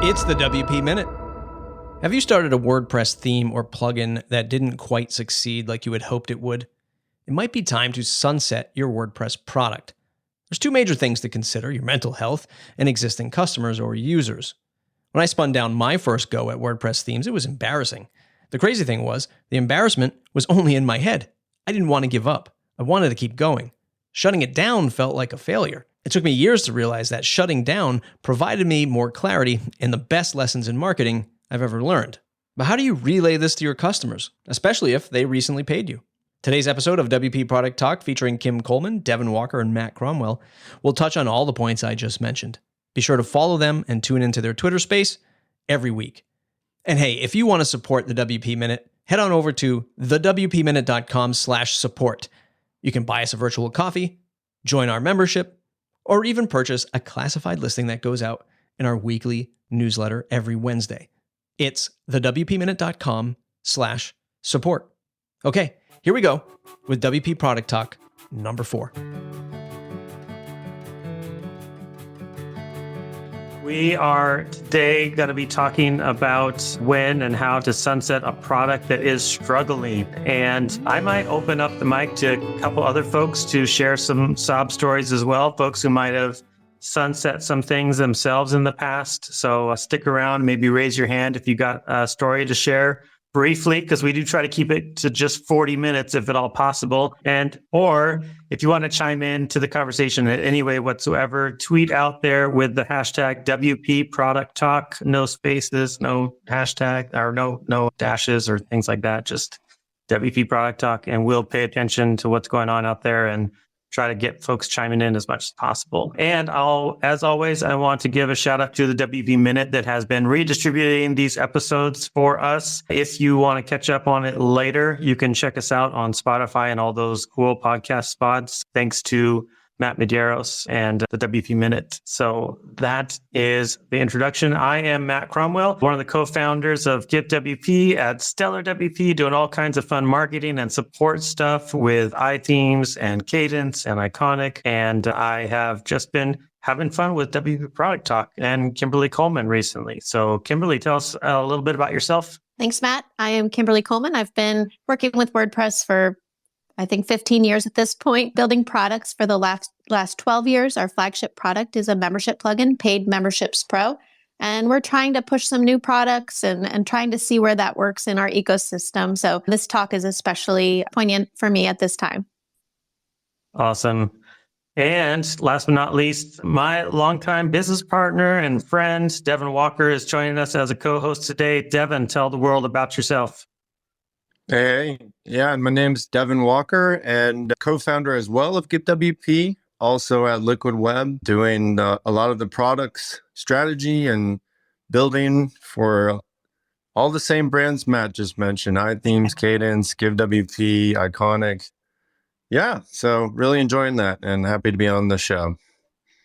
It's the WP Minute. Have you started a WordPress theme or plugin that didn't quite succeed like you had hoped it would? It might be time to sunset your WordPress product. There's two major things to consider: your mental health and existing customers or users. When I spun down my first go at WordPress themes, it was embarrassing. The crazy thing was, the embarrassment was only in my head. I didn't want to give up. I wanted to keep going. Shutting it down felt like a failure. It took me years to realize that shutting down provided me more clarity and the best lessons in marketing I've ever learned. But how do you relay this to your customers, especially if they recently paid you? Today's episode of WP Product Talk, featuring Kim Coleman, Devin Walker, and Matt Cromwell, will touch on all the points I just mentioned. Be sure to follow them and tune into their Twitter space every week. And hey, if you want to support the WP Minute, head on over to thewpminute.com/support. You can buy us a virtual coffee, join our membership, or even purchase a classified listing that goes out in our weekly newsletter every Wednesday. It's thewpminute.com/support. Okay, here we go with WP Product Talk number 4. We are today going to be talking about when and how to sunset a product that is struggling. And I might open up the mic to a couple other folks to share some sob stories as well, folks who might have sunset some things themselves in the past. So stick around, maybe raise your hand if you got a story to share briefly, because we do try to keep it to just 40 minutes if at all possible. Or if you want to chime in to the conversation in any way whatsoever, tweet out there with the hashtag WP Product Talk, no spaces, no hashtag, or no dashes or things like that, just WP Product Talk, and we'll pay attention to what's going on out there and try to get folks chiming in as much as possible. And as always, I want to give a shout out to the WP Minute that has been redistributing these episodes for us. If you want to catch up on it later, you can check us out on Spotify and all those cool podcast spots. Thanks to Matt Medeiros and the WP Minute. So that is the introduction. I am Matt Cromwell, one of the co-founders of Get WP at Stellar WP, doing all kinds of fun marketing and support stuff with iThemes and Cadence and Iconic. And I have just been having fun with WP Product Talk and Kimberly Coleman recently. So Kimberly, tell us a little bit about yourself. Thanks, Matt. I am Kimberly Coleman. I've been working with WordPress for I think 15 years at this point, building products for the last 12 years. Our flagship product is a membership plugin, Paid Memberships Pro. And we're trying to push some new products and trying to see where that works in our ecosystem. So this talk is especially poignant for me at this time. Awesome. And last but not least, my longtime business partner and friend, Devin Walker, is joining us as a co-host today. Devin, tell the world about yourself. Hey, yeah, my name's Devin Walker and co-founder as well of GetWP, also at Liquid Web, doing a lot of the products, strategy, and building for all the same brands Matt just mentioned: iThemes, Cadence, GiveWP, Iconic. Yeah, so really enjoying that and happy to be on the show.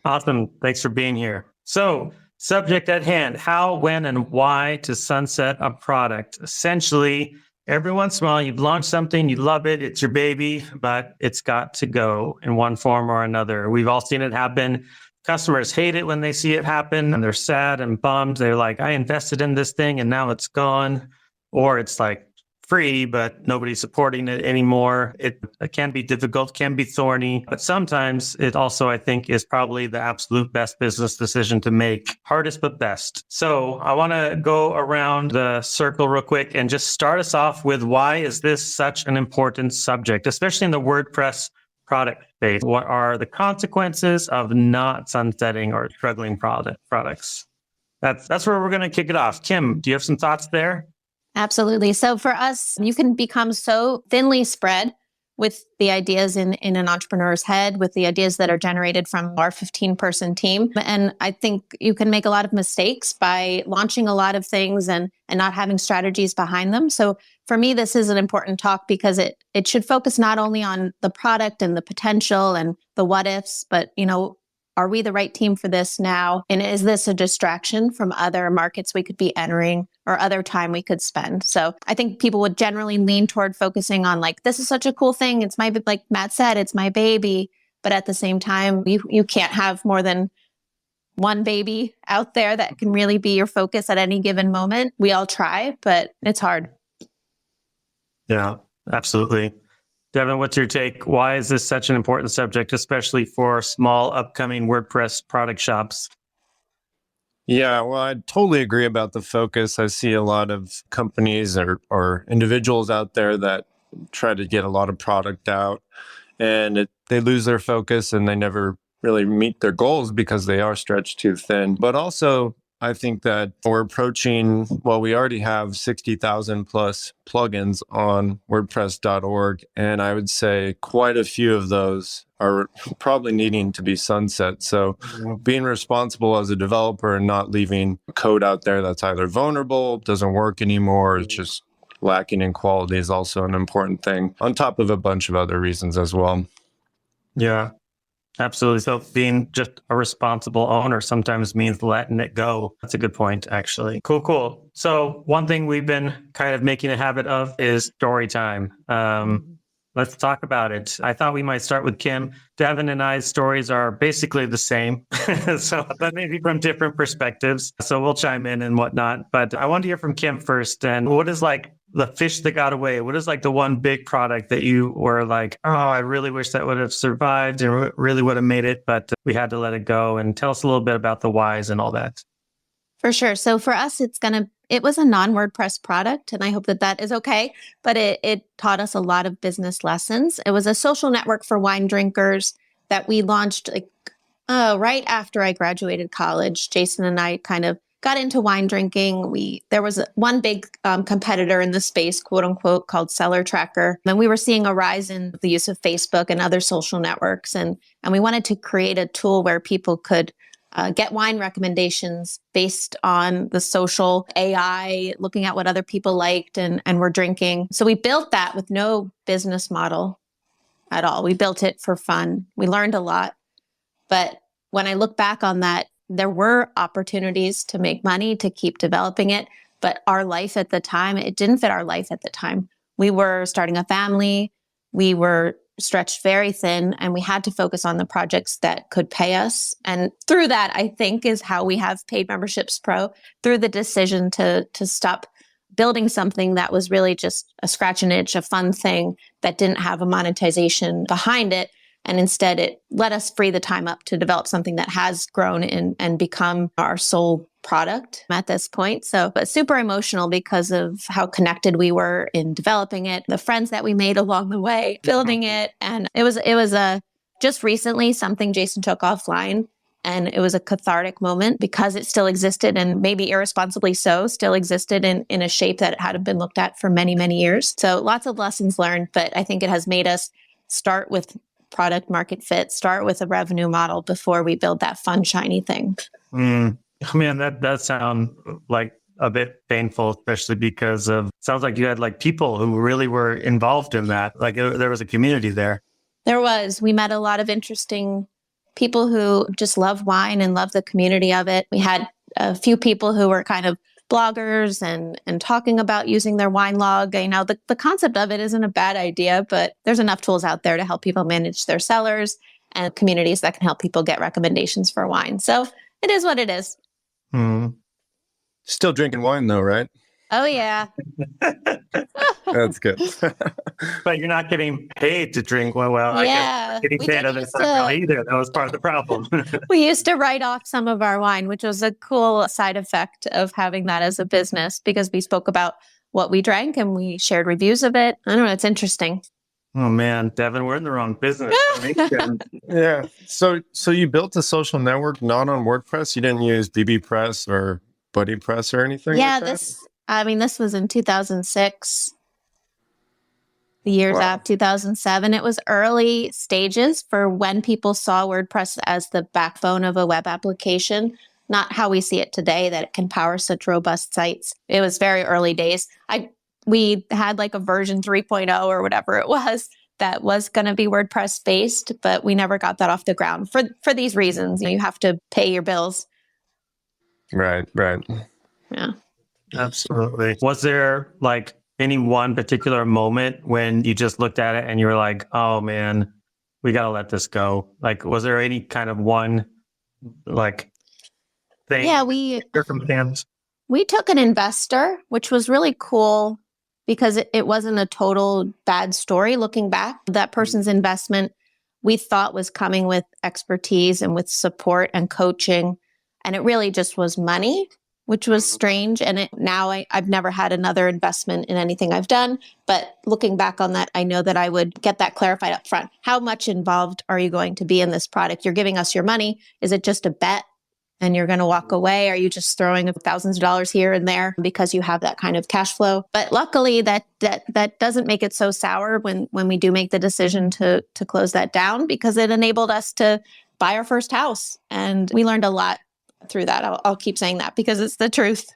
Awesome. Thanks for being here. So, subject at hand: how, when, and why to sunset a product. Essentially, every once in a while, you launch something, you love it, it's your baby, but it's got to go in one form or another. We've all seen it happen. Customers hate it when they see it happen, and they're sad and bummed. They're like, I invested in this thing and now it's gone. Or it's like free, but nobody's supporting it anymore. It can be difficult, can be thorny, but sometimes it also, I think, is probably the absolute best business decision to make. Hardest, but best. So I want to go around the circle real quick and just start us off with, why is this such an important subject, especially in the WordPress product space? What are the consequences of not sunsetting or struggling products? That's where we're going to kick it off. Kim, do you have some thoughts there? Absolutely. So for us, you can become so thinly spread with the ideas in an entrepreneur's head, with the ideas that are generated from our 15-person team. And I think you can make a lot of mistakes by launching a lot of things and not having strategies behind them. So for me, this is an important talk because it should focus not only on the product and the potential and the what ifs, but, are we the right team for this now? And is this a distraction from other markets we could be entering or other time we could spend? So I think people would generally lean toward focusing on this is such a cool thing. It's like Matt said, it's my baby. But at the same time, you can't have more than one baby out there that can really be your focus at any given moment. We all try, but it's hard. Yeah, absolutely. Devin, what's your take? Why is this such an important subject, especially for small upcoming WordPress product shops? Yeah, well, I totally agree about the focus. I see a lot of companies or individuals out there that try to get a lot of product out, and they lose their focus and they never really meet their goals because they are stretched too thin. But also, I think that we're approaching, well, we already have 60,000 plus plugins on WordPress.org. And I would say quite a few of those are probably needing to be sunset. So being responsible as a developer and not leaving code out there that's either vulnerable, doesn't work anymore, it's just lacking in quality is also an important thing, on top of a bunch of other reasons as well. Yeah. Absolutely. So being just a responsible owner sometimes means letting it go. That's a good point, actually. Cool. So one thing we've been kind of making a habit of is story time. Let's talk about it. I thought we might start with Kim. Devin and I's stories are basically the same, but maybe from different perspectives. So we'll chime in and whatnot. But I want to hear from Kim first. And what is like the fish that got away? What is like the one big product that you were like, oh, I really wish that would have survived and really would have made it, but we had to let it go? And tell us a little bit about the whys and all that. For sure. So for us, it was a non-WordPress product, and I hope that is okay, but it taught us a lot of business lessons. It was a social network for wine drinkers that we launched right after I graduated college. Jason and I kind of got into wine drinking. There was one big competitor in the space, quote unquote, called Seller Tracker. And we were seeing a rise in the use of Facebook and other social networks. And we wanted to create a tool where people could get wine recommendations based on the social AI, looking at what other people liked and were drinking. So we built that with no business model at all. We built it for fun. We learned a lot. But when I look back on that, there were opportunities to make money, to keep developing it. But our life at the time, it didn't fit our life at the time. We were starting a family. We were stretched very thin, and we had to focus on the projects that could pay us. And through that, I think, is how we have Paid Memberships Pro, through the decision to stop building something that was really just a scratch and itch, a fun thing that didn't have a monetization behind it. And instead, it let us free the time up to develop something that has grown and become our sole product at this point. So, but super emotional because of how connected we were in developing it, the friends that we made along the way, building it. And it was just recently something Jason took offline. And it was a cathartic moment because it still existed, and maybe irresponsibly so, still existed in a shape that it hadn't been looked at for many, many years. So lots of lessons learned, but I think it has made us start with product market fit, start with a revenue model before we build that fun, shiny thing. Man, that does sound like a bit painful, especially because sounds like you had like people who really were involved in that. Like there was a community there. There was. We met a lot of interesting people who just love wine and love the community of it. We had a few people who were kind of bloggers and talking about using their wine log. You know, the concept of it isn't a bad idea, but there's enough tools out there to help people manage their cellars and communities that can help people get recommendations for wine. So it is what it is. Still drinking wine though, right? Oh, yeah. That's good. But you're not getting paid to drink. Well, yeah, I guess getting paid on this either. That was part of the problem. We used to write off some of our wine, which was a cool side effect of having that as a business, because we spoke about what we drank and we shared reviews of it. I don't know. It's interesting. Oh, man, Devin, we're in the wrong business. Yeah. So you built a social network not on WordPress? You didn't use BB Press or Buddy Press or anything? Yeah, like that? this was in 2006. The Year's App 2007. It was early stages for when people saw WordPress as the backbone of a web application, not how we see it today, that it can power such robust sites. It was very early days. We had like a version 3.0 or whatever it was that was going to be WordPress based, but we never got that off the ground for these reasons. You have to pay your bills. Right. Yeah. Absolutely. Was there like any one particular moment when you just looked at it and you were like, oh man, we got to let this go? Like, was there any kind of one, like, thing? Yeah, we Circumstance. took an investor, which was really cool because it wasn't a total bad story looking back. That person's investment we thought was coming with expertise and with support and coaching. And it really just was money, which was strange. And now I've never had another investment in anything I've done. But looking back on that, I know that I would get that clarified up front. How much involved are you going to be in this product? You're giving us your money. Is it just a bet and you're going to walk away? Are you just throwing thousands of dollars here and there because you have that kind of cash flow? But luckily that doesn't make it so sour when we do make the decision to close that down, because it enabled us to buy our first house. And we learned a lot through that. I'll keep saying that because it's the truth.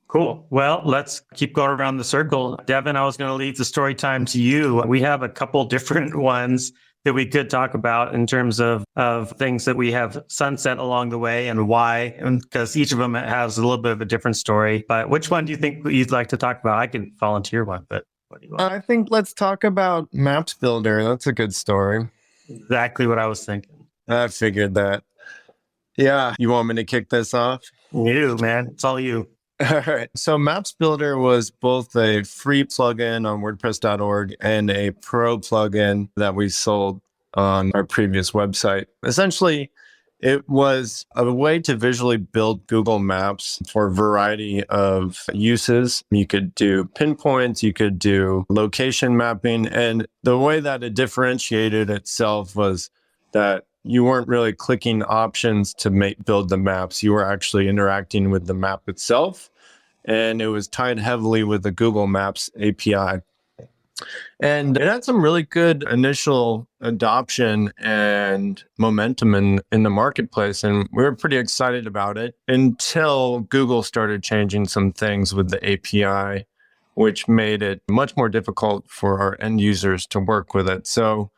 Cool. Well, let's keep going around the circle. Devin, I was going to leave the story time to you. We have a couple different ones that we could talk about in terms of things that we have sunset along the way and why, and because each of them has a little bit of a different story. But which one do you think you'd like to talk about? I can volunteer one, but what do you want? I think let's talk about Maps Builder. That's a good story. Exactly what I was thinking. I figured that. Yeah. You want me to kick this off? You, man. It's all you. All right. So Maps Builder was both a free plugin on WordPress.org and a pro plugin that we sold on our previous website. Essentially, it was a way to visually build Google Maps for a variety of uses. You could do pinpoints, you could do location mapping, and the way that it differentiated itself was that you weren't really clicking options to build the maps. You were actually interacting with the map itself. And it was tied heavily with the Google Maps API. And it had some really good initial adoption and momentum in the marketplace. And we were pretty excited about it until Google started changing some things with the API, which made it much more difficult for our end users to work with it. So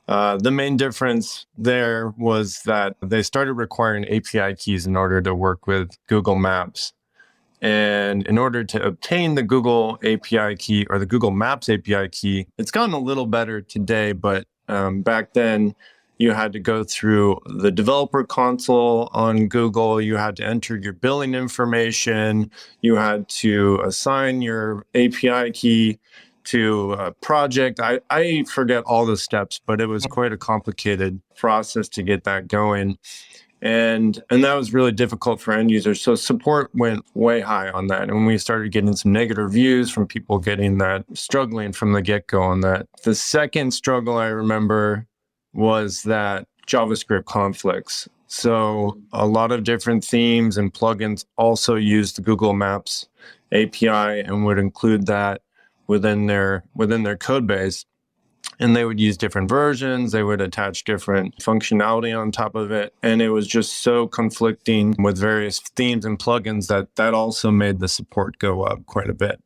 the main difference there was that they started requiring API keys in order to work with Google Maps. And in order to obtain the Google API key or the Google Maps API key, it's gotten a little better today, but back then you had to go through the developer console on Google. You had to enter your billing information. You had to assign your API key to a project. I forget all the steps, but it was quite a complicated process to get that going. And that was really difficult for end users. So support went way high on that. And we started getting some negative reviews from people getting that, struggling from the get-go on that. The second struggle I remember was that JavaScript conflicts. So a lot of different themes and plugins also use the Google Maps API and would include that within their code base. And they would use different versions. They would attach different functionality on top of it. And it was just so conflicting with various themes and plugins that also made the support go up quite a bit.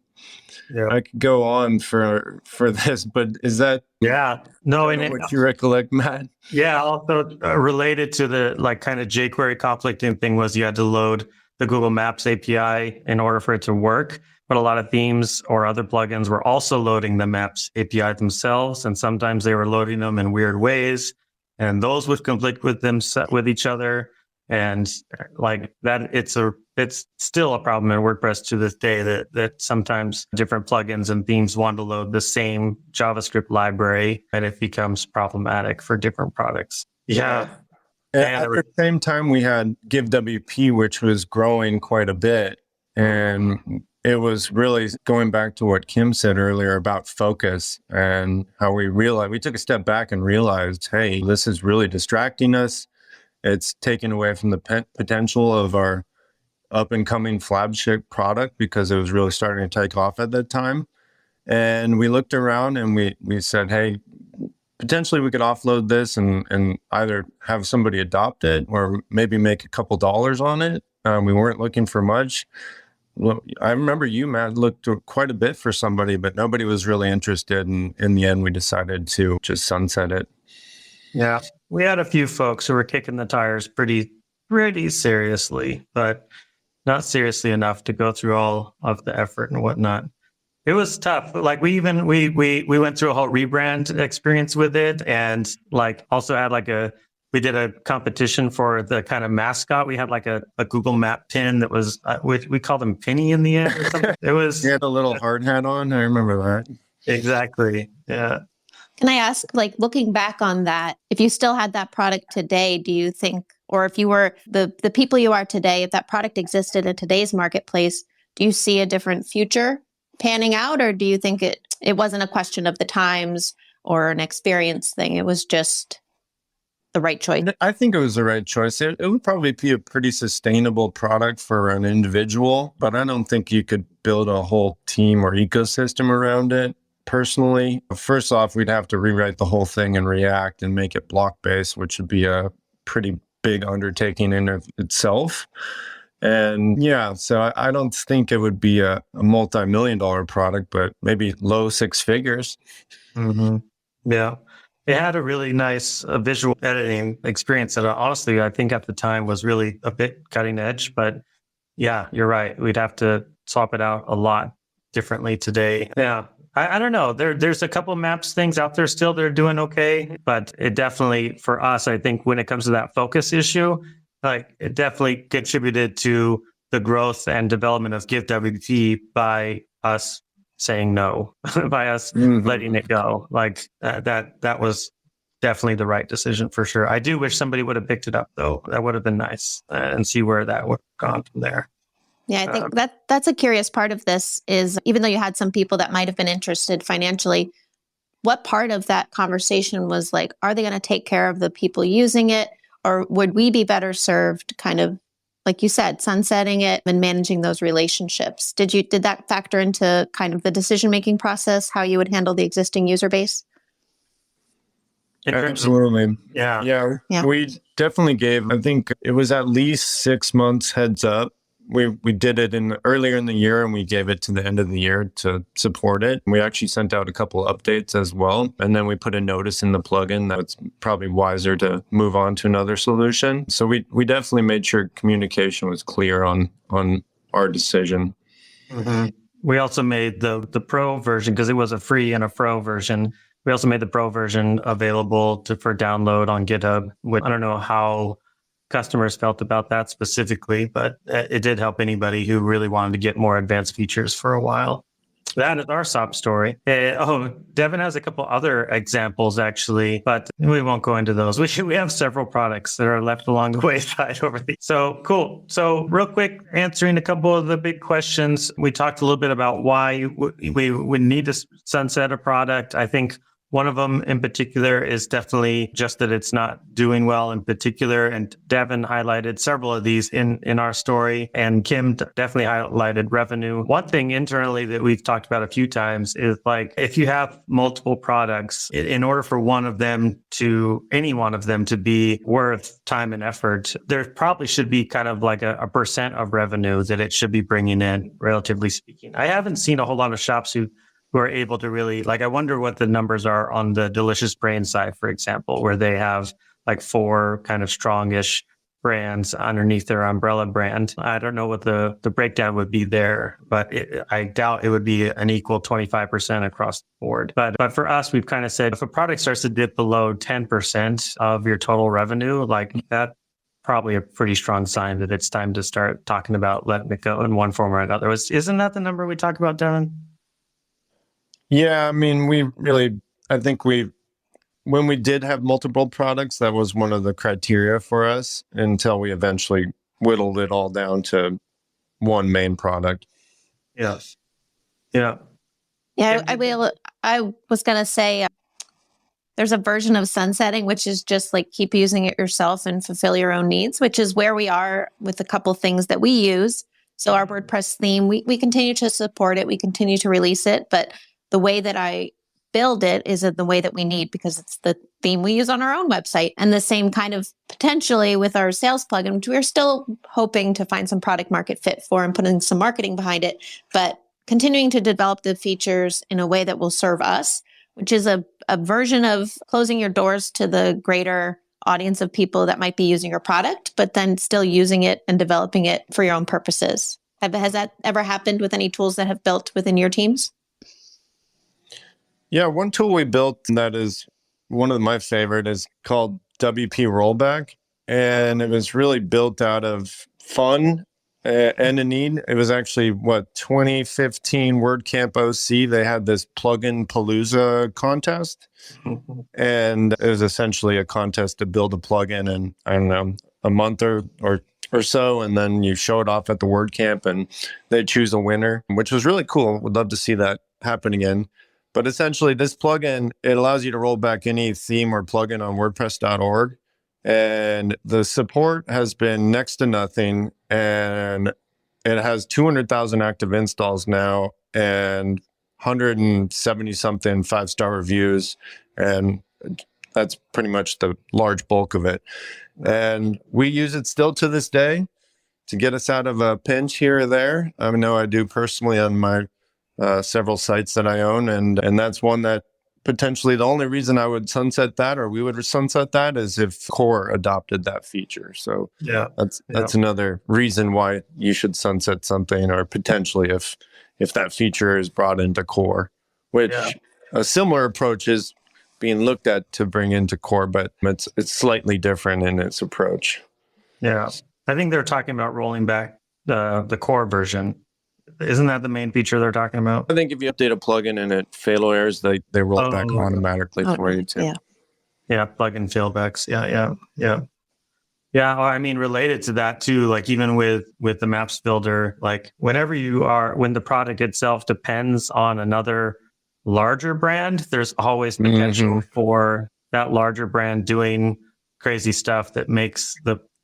Yeah. I could go on for this, but is that what you recollect, Matt? Yeah. Also related to the kind of jQuery conflicting thing was you had to load the Google Maps API in order for it to work. But a lot of themes or other plugins were also loading the Maps API themselves. And sometimes they were loading them in weird ways. And those would conflict with each other. And like that, it's still a problem in WordPress to this day that sometimes different plugins and themes want to load the same JavaScript library, and it becomes problematic for different products. Yeah. At the same time, we had GiveWP, which was growing quite a bit. And it was really going back to what Kim said earlier about focus and how we took a step back and realized, hey, this is really distracting us. It's taken away from the potential of our up and coming flagship product because it was really starting to take off at that time. And we looked around and we said, hey, potentially we could offload this and either have somebody adopt it or maybe make a couple dollars on it. We weren't looking for much. Well, I remember you, Matt, looked quite a bit for somebody, but nobody was really interested. And in the end, we decided to just sunset it. Yeah. We had a few folks who were kicking the tires pretty seriously, but not seriously enough to go through all of the effort and whatnot. It was tough. Like we went through a whole rebrand experience with it, and also had a we did a competition for the kind of mascot. We had like a Google Map pin that was, we called him Penny in the end or something. It was. He had a little hard hat on. I remember that. Exactly. Yeah. Can I ask, like, looking back on that, if you still had that product today, do you think, or if you were the people you are today, if that product existed in today's marketplace, do you see a different future panning out? Or do you think it wasn't a question of the times or an experience thing? It was just the right choice? I think it was the right choice. It would probably be a pretty sustainable product for an individual, but I don't think you could build a whole team or ecosystem around it. Personally, first off, we'd have to rewrite the whole thing in React and make it block-based, which would be a pretty big undertaking in of itself. And yeah, so I don't think it would be a multi-million-dollar product, but maybe low six figures. Mm-hmm. Yeah. It had a really nice visual editing experience that honestly, I think at the time was really a bit cutting edge. But yeah, you're right. We'd have to swap it out a lot differently today. Yeah. I don't know. There's a couple of maps things out there still that are doing okay, but it definitely, for us, I think when it comes to that focus issue, like it definitely contributed to the growth and development of GiveWP by us saying no, by us letting it go. Like that was definitely the right decision for sure. I do wish somebody would have picked it up though. That would have been nice and see where that would have gone from there. Yeah, I think that's a curious part of this is, even though you had some people that might have been interested financially, what part of that conversation was like, are they going to take care of the people using it? Or would we be better served kind of, like you said, sunsetting it and managing those relationships? Did that factor into kind of the decision-making process, how you would handle the existing user base? Absolutely. Yeah. We definitely gave, I think it was at least 6 months heads up. We did it earlier in the year, and we gave it to the end of the year to support it. We actually sent out a couple of updates as well. And then we put a notice in the plugin that it's probably wiser to move on to another solution. So we definitely made sure communication was clear on our decision. Mm-hmm. We also made the pro version, because it was a free and a pro version. We also made the pro version available for download on GitHub. I don't know how customers felt about that specifically, but it did help anybody who really wanted to get more advanced features for a while. That is our sob story. Devin has a couple other examples actually, but we won't go into those. We have several products that are left along the wayside over these. So cool. So real quick, answering a couple of the big questions. We talked a little bit about why we would need to sunset a product. I think one of them in particular is definitely just that it's not doing well in particular. And Devin highlighted several of these in our story. And Kim definitely highlighted revenue. One thing internally that we've talked about a few times is like, if you have multiple products, in order for any one of them to be worth time and effort, there probably should be kind of like a percent of revenue that it should be bringing in, relatively speaking. I haven't seen a whole lot of shops who are able to really, like, I wonder what the numbers are on the Delicious Brain side, for example, where they have like 4 kind of strongish brands underneath their umbrella brand. I don't know what the breakdown would be there, but I doubt it would be an equal 25% across the board. But for us, we've kind of said, if a product starts to dip below 10% of your total revenue, like that, probably a pretty strong sign that it's time to start talking about letting it go in one form or another. Isn't that the number we talked about, Devin? Yeah, I mean, when we did have multiple products, that was one of the criteria for us until we eventually whittled it all down to one main product. Yes. Yeah. Yeah, I was going to say, there's a version of sunsetting, which is just like keep using it yourself and fulfill your own needs, which is where we are with a couple things that we use. So our WordPress theme, we continue to support it. We continue to release it, but the way that I build it is the way that we need, because it's the theme we use on our own website. And the same kind of potentially with our sales plugin, which we're still hoping to find some product market fit for and putting some marketing behind it, but continuing to develop the features in a way that will serve us, which is a version of closing your doors to the greater audience of people that might be using your product, but then still using it and developing it for your own purposes. Has that ever happened with any tools that have built within your teams? Yeah, one tool we built that is one of my favorite is called WP rollback, and it was really built out of fun and a need. It was actually 2015 WordCamp OC. They had this plugin Palooza contest, and it was essentially a contest to build a plugin in, I don't know, a month or so, and then you show it off at the WordCamp, and they choose a winner, which was really cool. Would love to see that happen again. But essentially, this plugin, it allows you to roll back any theme or plugin on WordPress.org. And the support has been next to nothing. And it has 200,000 active installs now and 170 something 5-star reviews. And that's pretty much the large bulk of it. And we use it still to this day to get us out of a pinch here or there. I know I do personally on my several sites that I own, and that's one that potentially the only reason I would sunset that, or we would sunset that, is if Core adopted that feature. So that's another reason why you should sunset something, or potentially if that feature is brought into Core, which a similar approach is being looked at to bring into Core, but it's slightly different in its approach. Yeah, I think they're talking about rolling back the Core version. Isn't that the main feature they're talking about? I think if you update a plugin and it failures, they roll back automatically for you too. Yeah, plugin failbacks. Yeah. Well, I mean, related to that too, like even with the Maps Builder, like when the product itself depends on another larger brand, there's always potential for that larger brand doing crazy stuff that makes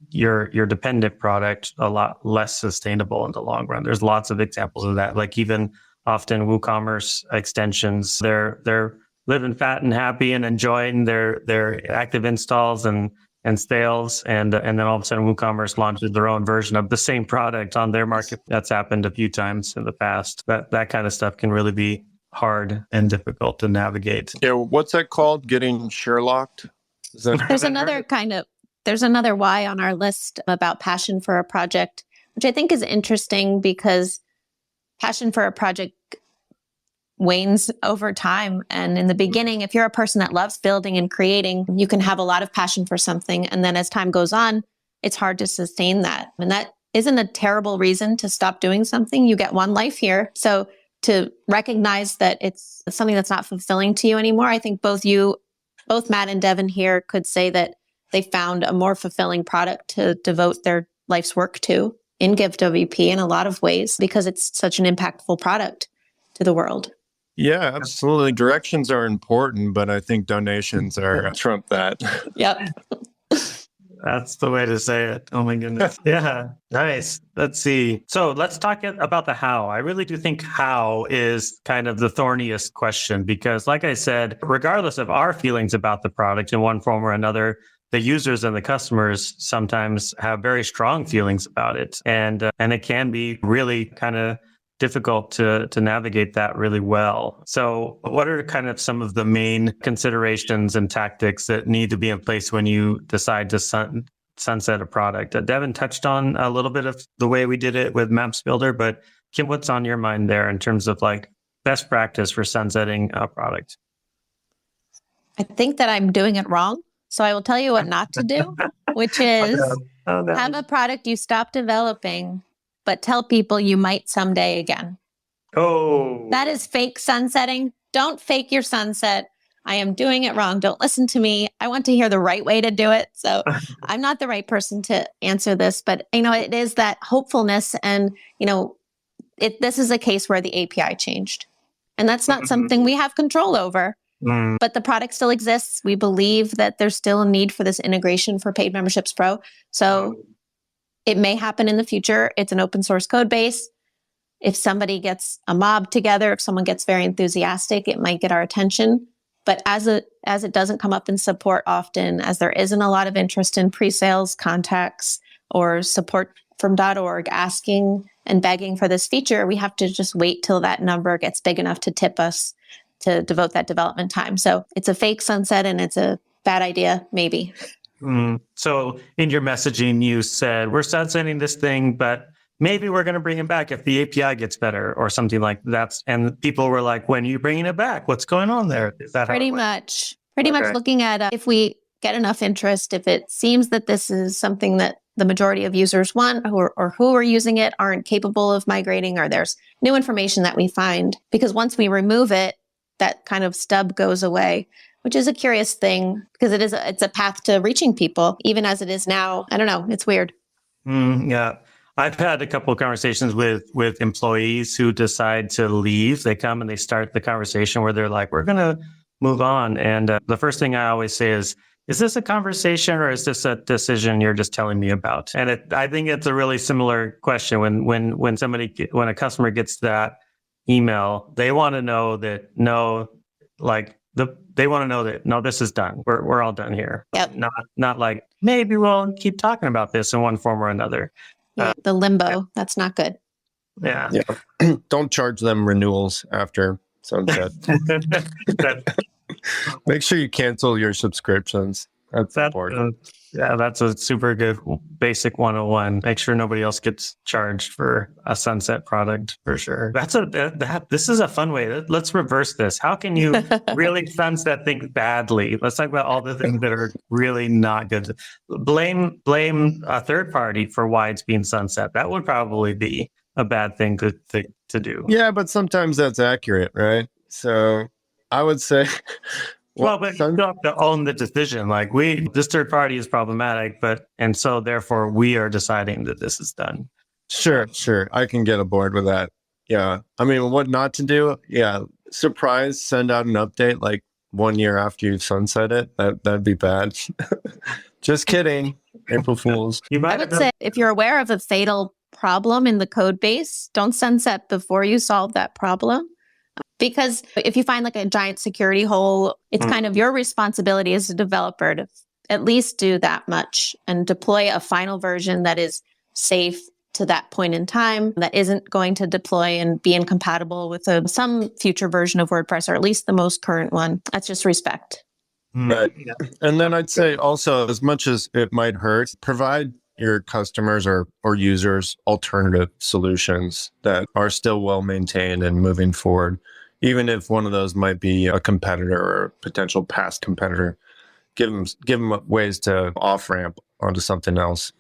your dependent product a lot less sustainable in the long run. There's lots of examples of that. Like even often WooCommerce extensions, they're living fat and happy and enjoying their active installs and sales, and then all of a sudden WooCommerce launches their own version of the same product on their market. That's happened a few times in the past. That kind of stuff can really be hard and difficult to navigate. Yeah, what's that called? Getting Sherlocked? There's another why on our list about passion for a project, which I think is interesting because passion for a project wanes over time. And in the beginning, if you're a person that loves building and creating, you can have a lot of passion for something. And then as time goes on, it's hard to sustain that. And that isn't a terrible reason to stop doing something. You get one life here. So to recognize that it's something that's not fulfilling to you anymore, I think both Matt and Devin here could say that they found a more fulfilling product to devote their life's work to in GiveWP in a lot of ways because it's such an impactful product to the world. Yeah, absolutely. Directions are important, but I think donations are trump that. Yep. That's the way to say it. Oh my goodness. Yeah. Nice. Let's see. So let's talk about the how. I really do think how is kind of the thorniest question because like I said, regardless of our feelings about the product in one form or another, the users and the customers sometimes have very strong feelings about it. And it can be really kind of difficult to navigate that really well. So what are kind of some of the main considerations and tactics that need to be in place when you decide to sunset a product? Devin touched on a little bit of the way we did it with Maps Builder, but Kim, what's on your mind there in terms of like best practice for sunsetting a product? I think that I'm doing it wrong. So I will tell you what not to do, which is have a product you stop developing, but tell people you might someday again. Oh. That is fake sunsetting. Don't fake your sunset. I am doing it wrong. Don't listen to me. I want to hear the right way to do it. So I'm not the right person to answer this, but it is that hopefulness. And, this is a case where the API changed. And that's not something we have control over. But the product still exists. We believe that there's still a need for this integration for Paid Memberships Pro. So it may happen in the future. It's an open source code base. If somebody gets a mob together, if someone gets very enthusiastic, it might get our attention. But as it doesn't come up in support often, as there isn't a lot of interest in pre-sales contacts or support from .org asking and begging for this feature, we have to just wait till that number gets big enough to tip us to devote that development time. So it's a fake sunset and it's a bad idea, maybe. So in your messaging, you said, we're sunsetting this thing, but maybe we're going to bring it back if the API gets better or something like that. And people were like, when are you bringing it back? What's going on there? Is that pretty much looking at if we get enough interest, if it seems that this is something that the majority of users want or who are using it aren't capable of migrating, or there's new information that we find, because once we remove it, that kind of stub goes away, which is a curious thing because it's a path to reaching people, even as it is now. I don't know. It's weird. Yeah. I've had a couple of conversations with employees who decide to leave. They come and they start the conversation where they're like, we're going to move on. And the first thing I always say is this a conversation or is this a decision you're just telling me about? And I think it's a really similar question when a customer gets that email, they want to know that they want to know that no, this is done. We're all done here. Yep. Not like maybe we'll keep talking about this in one form or another. Yeah, the limbo, that's not good. Yeah. Don't charge them renewals after sunset. Make sure you cancel your subscriptions. That's important. That's a super good basic 101. Make sure nobody else gets charged for a sunset product for sure. This is a fun way. Let's reverse this. How can you really sunset things badly? Let's talk about all the things that are really not good. Blame a third party for why it's being sunset. That would probably be a bad thing to do. Yeah, but sometimes that's accurate, right? So I would say... Well, but you have to own the decision. Like this third party is problematic, and so therefore we are deciding that this is done. Sure. I can get aboard with that. Yeah. I mean, what not to do? Yeah. Surprise, send out an update like 1 year after you've sunset it. That'd be bad. Just kidding. April Fools. I would say if you're aware of a fatal problem in the code base, don't sunset before you solve that problem. Because if you find like a giant security hole, it's kind of your responsibility as a developer to at least do that much and deploy a final version that is safe to that point in time, that isn't going to deploy and be incompatible with some future version of WordPress, or at least the most current one. That's just respect. Right. Yeah. And then I'd say also, as much as it might hurt, provide your customers or users alternative solutions that are still well maintained and moving forward. Even if one of those might be a competitor or a potential past competitor, give them ways to off-ramp onto something else.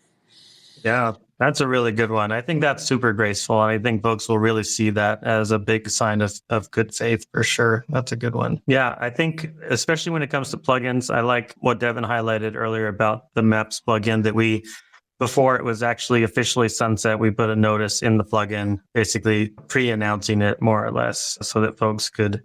Yeah, that's a really good one. I think that's super graceful. And I think folks will really see that as a big sign of good faith for sure. That's a good one. Yeah, I think especially when it comes to plugins, I like what Devin highlighted earlier about the Maps plugin that before it was actually officially sunset, we put a notice in the plugin, basically pre-announcing it more or less, so that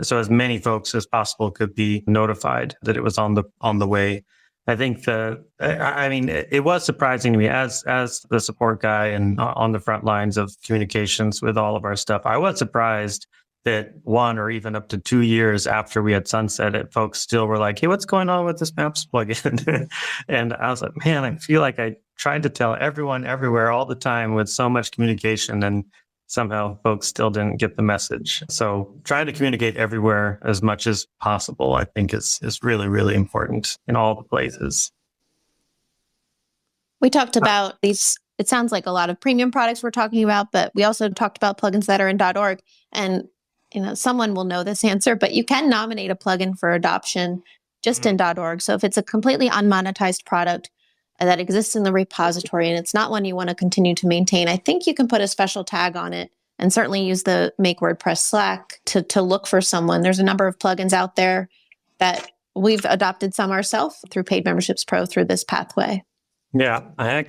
so as many folks as possible could be notified that it was on the way. I think it was surprising to me as the support guy and on the front lines of communications with all of our stuff. I was surprised that 1 or even up to 2 years after we had sunset it, folks still were like, hey, what's going on with this Maps plugin? And I was like, man, I feel like I tried to tell everyone everywhere all the time with so much communication, and somehow folks still didn't get the message. So trying to communicate everywhere as much as possible, I think is really, really important in all the places. We talked about these, it sounds like a lot of premium products we're talking about, but we also talked about plugins that are in .org. And someone will know this answer, but you can nominate a plugin for adoption just in .org. So if it's a completely unmonetized product that exists in the repository and it's not one you want to continue to maintain, I think you can put a special tag on it and certainly use the Make WordPress Slack to look for someone. There's a number of plugins out there that we've adopted some ourselves through Paid Memberships Pro through this pathway. Yeah, I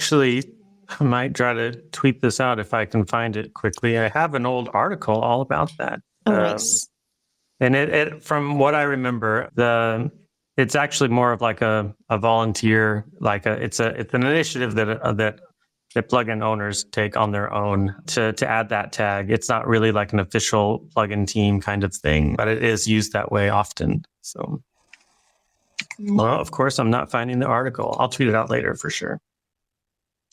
might try to tweet this out if I can find it quickly. I have an old article all about that. Oh, nice. And it from what I remember, it's actually more of like a volunteer, it's an initiative that plugin owners take on their own to add that tag. It's not really like an official plugin team kind of thing, but it is used that way often. So, well, of course, I'm not finding the article. I'll tweet it out later for sure.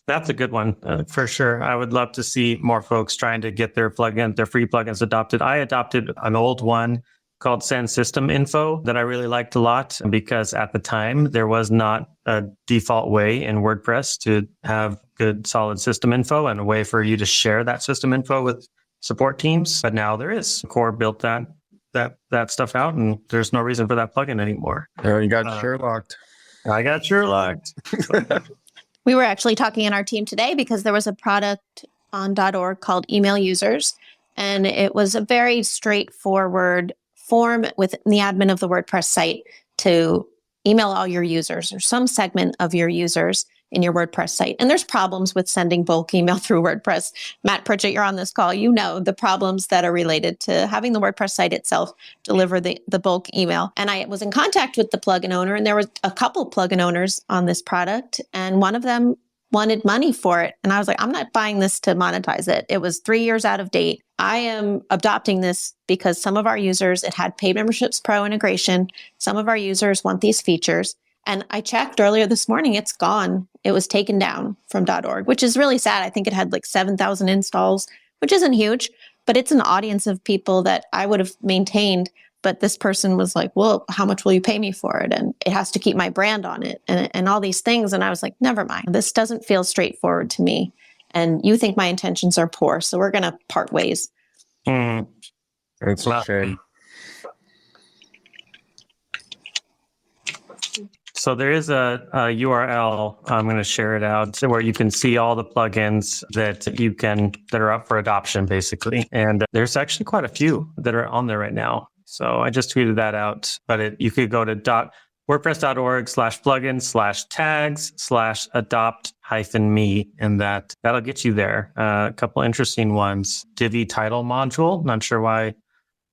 That's a good one for sure. I would love to see more folks trying to get their free plugins adopted. I adopted an old one called Send System Info that I really liked a lot because at the time there was not a default way in WordPress to have good solid system info and a way for you to share that system info with support teams. But now there is. Core built that stuff out, and there's no reason for that plugin anymore. You got Sherlocked. I got Sherlock. We were actually talking in our team today because there was a product on .org called Email Users, and it was a very straightforward form within the admin of the WordPress site to email all your users or some segment of your users in your WordPress site. And there's problems with sending bulk email through WordPress. Matt Pritchett, you're on this call. You know the problems that are related to having the WordPress site itself deliver the bulk email. And I was in contact with the plugin owner, and there were a couple plugin owners on this product, and one of them wanted money for it. And I was like, I'm not buying this to monetize it. It was 3 years out of date. I am adopting this because some of our users, it had Paid Memberships Pro integration. Some of our users want these features. And I checked earlier this morning, it's gone. It was taken down from .org, which is really sad. I think it had like 7,000 installs, which isn't huge, but it's an audience of people that I would have maintained. But this person was like, well, how much will you pay me for it? And it has to keep my brand on it and all these things. And I was like, never mind. This doesn't feel straightforward to me. And you think my intentions are poor. So we're going to part ways. It's a shame. So there is a URL, I'm going to share it out, where you can see all the plugins that are up for adoption, basically. And there's actually quite a few that are on there right now. So I just tweeted that out, but you could go to wordpress.org/plugins/tags/adopt-me, and that'll get you there. A couple interesting ones. Divi title module. Not sure why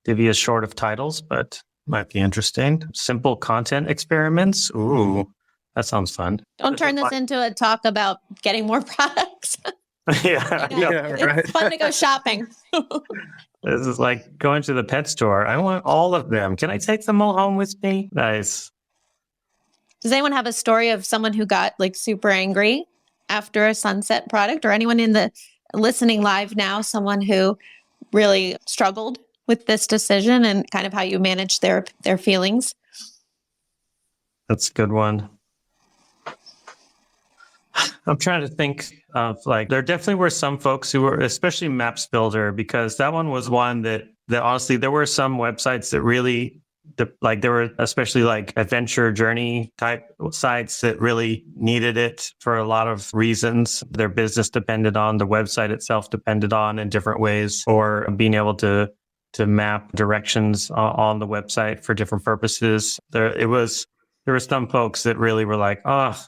Divi is short of titles, but might be interesting. Simple content experiments. Ooh, that sounds fun. Don't turn this into a talk about getting more products. Yeah, right. It's fun to go shopping. This is like going to the pet store. I want all of them. Can I take them all home with me? Nice. Does anyone have a story of someone who got like super angry after a sunset product, or anyone in the listening live now, someone who really struggled with this decision and kind of how you manage their feelings? That's a good one. I'm trying to think of there definitely were some folks who were, especially Maps Builder, because that one was one that honestly, there were some websites that really, there were especially adventure journey type sites that really needed it for a lot of reasons. Their business depended on, the website itself depended on in different ways, or being able to map directions on the website for different purposes. There were some folks that really were like, oh,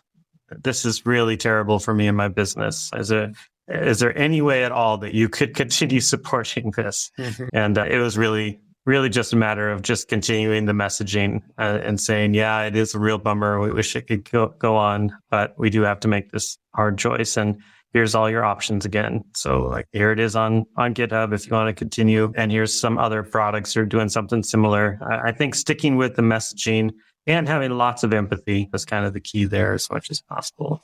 this is really terrible for me and my business. Is there any way at all that you could continue supporting this? And it was really, really just a matter of just continuing the messaging and saying, yeah, it is a real bummer. We wish it could go on, but we do have to make this hard choice. And here's all your options again. So here it is on GitHub if you want to continue. And here's some other products that are doing something similar. I think sticking with the messaging and having lots of empathy is kind of the key there as much as possible.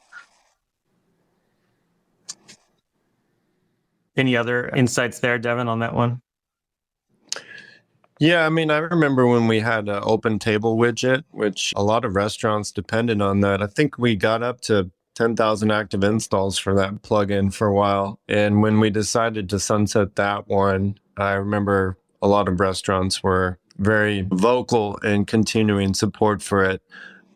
Any other insights there, Devin, on that one? Yeah, I mean, I remember when we had an open table widget, which a lot of restaurants depended on that. I think we got up to 10,000 active installs for that plugin for a while. And when we decided to sunset that one, I remember a lot of restaurants were very vocal in continuing support for it.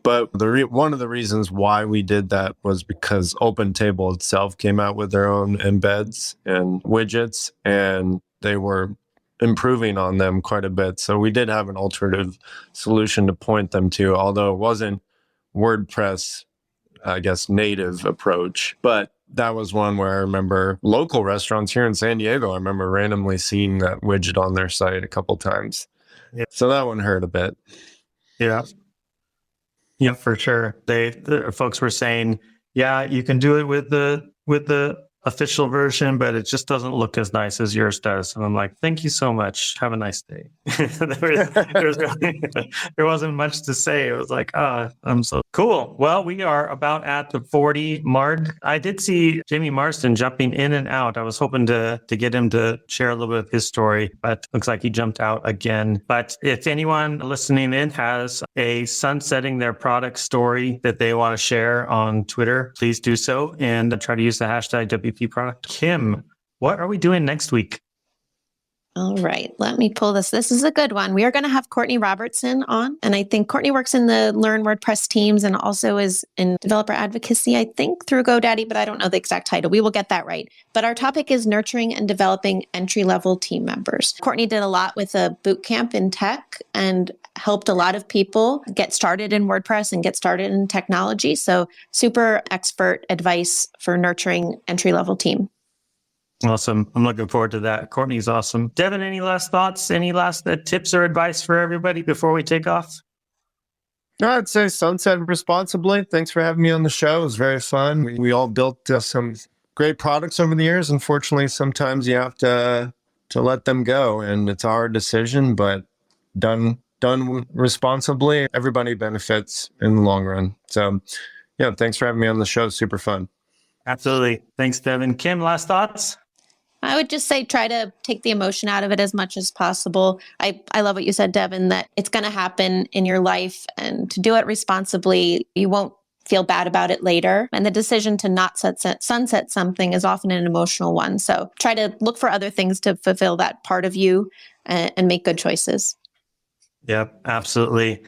But one of the reasons why we did that was because OpenTable itself came out with their own embeds and widgets, and they were improving on them quite a bit. So we did have an alternative solution to point them to, although it wasn't WordPress, I guess, native approach. But that was one where I remember local restaurants here in San Diego, I remember randomly seeing that widget on their site a couple times. Yeah. So that one hurt a bit. Yeah. Yeah, for sure. The folks were saying, yeah, you can do it with the official version, but it just doesn't look as nice as yours does. And I'm like, thank you so much. Have a nice day. there wasn't much to say. It was like, I'm so cool. Well, we are about at the 40 mark. I did see Jamie Marston jumping in and out. I was hoping to get him to share a little bit of his story, but looks like he jumped out again. But if anyone listening in has a sunsetting their product story that they want to share on Twitter, please do so and try to use the hashtag WP product. Kim, what are we doing next week? All right, let me pull this. This is a good one. We are going to have Courtney Robertson on. And I think Courtney works in the Learn WordPress teams and also is in developer advocacy, I think, through GoDaddy, but I don't know the exact title. We will get that right. But our topic is nurturing and developing entry-level team members. Courtney did a lot with a boot camp in tech and helped a lot of people get started in WordPress and get started in technology. So super expert advice for nurturing entry-level team. Awesome. I'm looking forward to that. Courtney's awesome. Devin, any last thoughts? Any last tips or advice for everybody before we take off? No, I'd say sunset responsibly. Thanks for having me on the show. It was very fun. We all built some great products over the years. Unfortunately, sometimes you have to let them go, and it's our decision, but done responsibly, everybody benefits in the long run. So, yeah, thanks for having me on the show. Super fun. Absolutely. Thanks, Devin. Kim, last thoughts? I would just say try to take the emotion out of it as much as possible. I love what you said, Devin, that it's going to happen in your life, and to do it responsibly, you won't feel bad about it later. And the decision to not sunset something is often an emotional one. So try to look for other things to fulfill that part of you and make good choices. Yep, absolutely.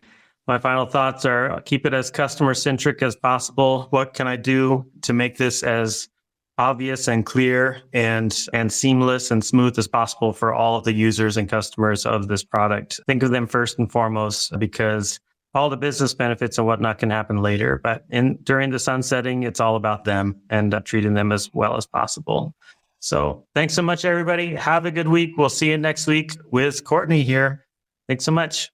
My final thoughts are keep it as customer centric as possible. What can I do to make this as obvious and clear and seamless and smooth as possible for all of the users and customers of this product? Think of them first and foremost, because all the business benefits and whatnot can happen later. But during the sunsetting, it's all about them and treating them as well as possible. So thanks so much, everybody. Have a good week. We'll see you next week with Courtney here. Thanks so much.